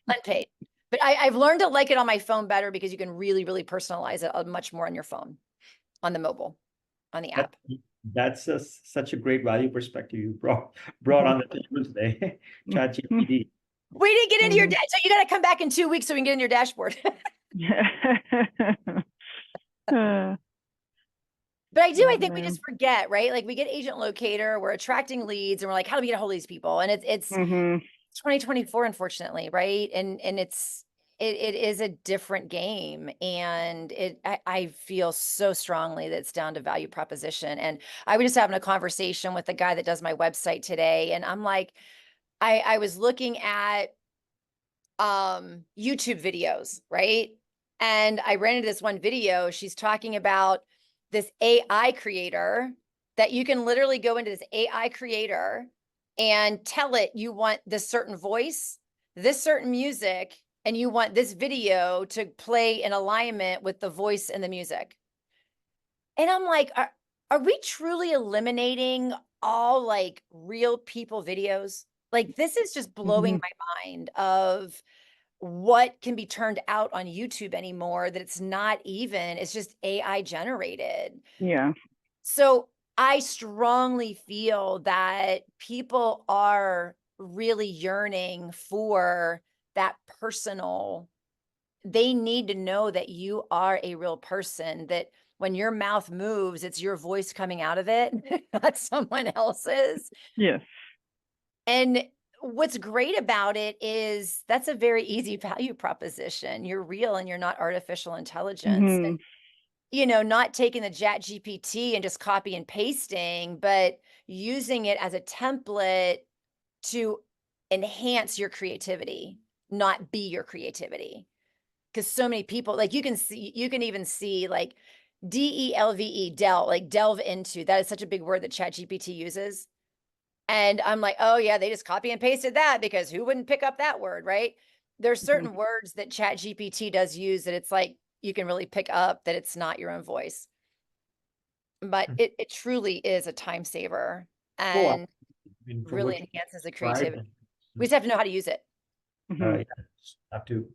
Unpaid. But I've learned to like it on my phone better because you can really, really personalize it much more on your phone, on the mobile, on the app. That's such a great value perspective you brought on the table today. ChatGPT. We didn't get into your so you got to come back in 2 weeks so we can get in your dashboard. But I think we just forget, right? Like we get Agent Locator, we're attracting leads, and we're like, how do we get a hold of these people? And it's 2024, unfortunately, right? And it is a different game, and I feel so strongly that it's down to value proposition. And I was just having a conversation with the guy that does my website today, and I'm like, I was looking at YouTube videos, right? And I ran into this one video. She's talking about this AI creator that you can literally go into this AI creator and tell it you want this certain voice, this certain music, and you want this video to play in alignment with the voice and the music. And I'm like, are we truly eliminating all like real people videos? Like this is just blowing my mind of what can be turned out on YouTube anymore, that it's not even, it's just AI generated. Yeah. So I strongly feel that people are really yearning for that personal they need to know that you are a real person, that when your mouth moves, it's your voice coming out of it, not someone else's. Yes. And what's great about it is that's a very easy value proposition. You're real and you're not artificial intelligence. Mhm. And, you know, not taking the Chat GPT and just copy and pasting, but using it as a template to enhance your creativity, not be your creativity. Because so many people, like you can even see like DELVE, delve, like delve into, that is such a big word that Chat GPT uses. And I'm like, oh yeah, they just copy and pasted that because who wouldn't pick up that word, right? There's certain words that Chat GPT does use that it's like you can really pick up that it's not your own voice. But it truly is a time saver Oh, and I mean, from really what you enhances the described, creativity. We just have to know how to use it. Mhm. yeah, have to.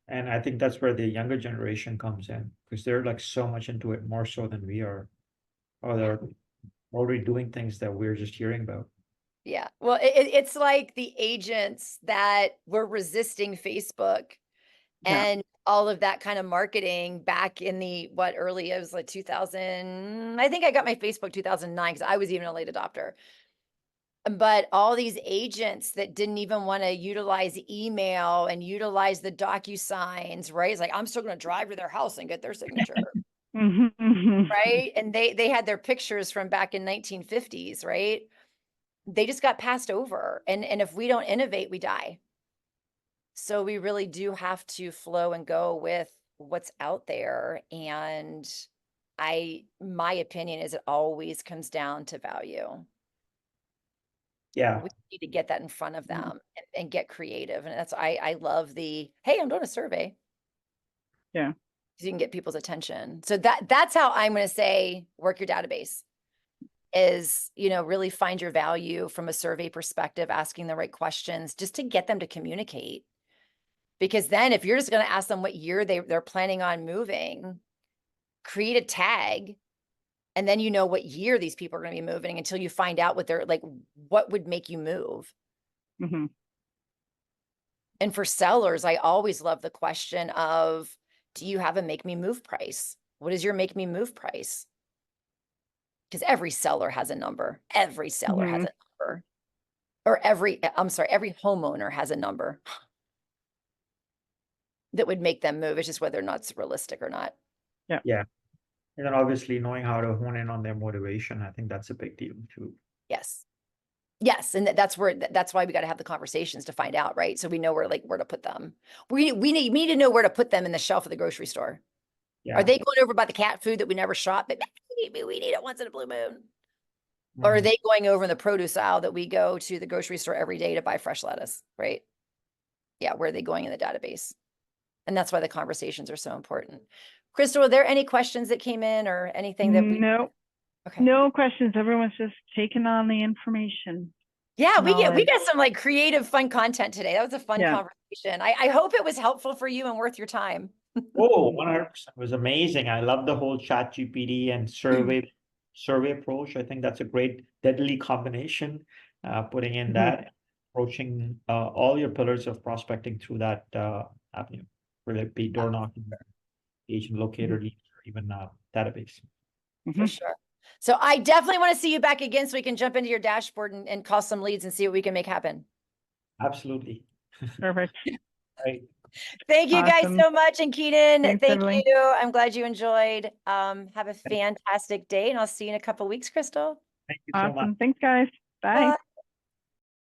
And I think that's where the younger generation comes in because they're like so much into it more so than we are. Or they're already doing things that we're just hearing about. Yeah. Well, it's like the agents that were resisting Facebook Yeah. and all of that kind of marketing back in the early, it was like 2000. I think I got my Facebook 2009 because I was even a late adopter. But all these agents that didn't even want to utilize email and utilize the DocuSigns, right? It's like, I'm still going to drive to their house and get their signature. Mhm. Right. And they had their pictures from back in 1950s, right? They just got passed over. And if we don't innovate, we die. So we really do have to flow and go with what's out there. And my opinion is it always comes down to value. Yeah. We need to get that in front of them and get creative. And that's, I love the, hey, I'm doing a survey. Yeah. So you can get people's attention. So that's how I'm going to say, work your database is, you know, really find your value from a survey perspective, asking the right questions just to get them to communicate. Because then if you're just going to ask them what year they're planning on moving, create a tag, and then you know what year these people are going to be moving until you find out what they're like, what would make you move. Mhm. And for sellers, I always love the question of, do you have a make me move price? What is your make me move price? Because every seller has a number. Every seller has a number. Or every homeowner has a number that would make them move. It's just whether or not it's realistic or not. Yeah. And then obviously knowing how to hone in on their motivation, I think that's a big deal too. Yes. Yes. And that's why we got to have the conversations to find out, right? So we know where to put them. We need to know where to put them in the shelf of the grocery store. Yeah. Are they going over by the cat food that we never shop? But we need it once in a blue moon. Or are Mhm. they going over in the produce aisle that we go to the grocery store every day to buy fresh lettuce, right? Yeah, where are they going in the database? And that's why the conversations are so important. Crystal, are there any questions that came in or anything that we? No, Okay. no questions. Everyone's just taking on the information. Yeah, we Knowledge. got some like creative, fun content today. That was a fun Yeah. conversation. I hope it was helpful for you and worth your time. Oh, 100%. It was amazing. I love the whole chat GPT and survey approach. I think that's a great deadly combination. Putting in that, approaching all your pillars of prospecting through that avenue, whether it be door knocking, agent locator, leads, or even database. For sure. So I definitely want to see you back again so we can jump into your dashboard and call some leads and see what we can make happen. Absolutely. Perfect. Right. Thank you guys Awesome. so much. And Keenan, Thanks, thank Beverly. you. I'm glad you enjoyed. Have a fantastic day and I'll see you in a couple of weeks, Crystal. Thank you so much. Awesome. Thanks, guys. Bye. Bye.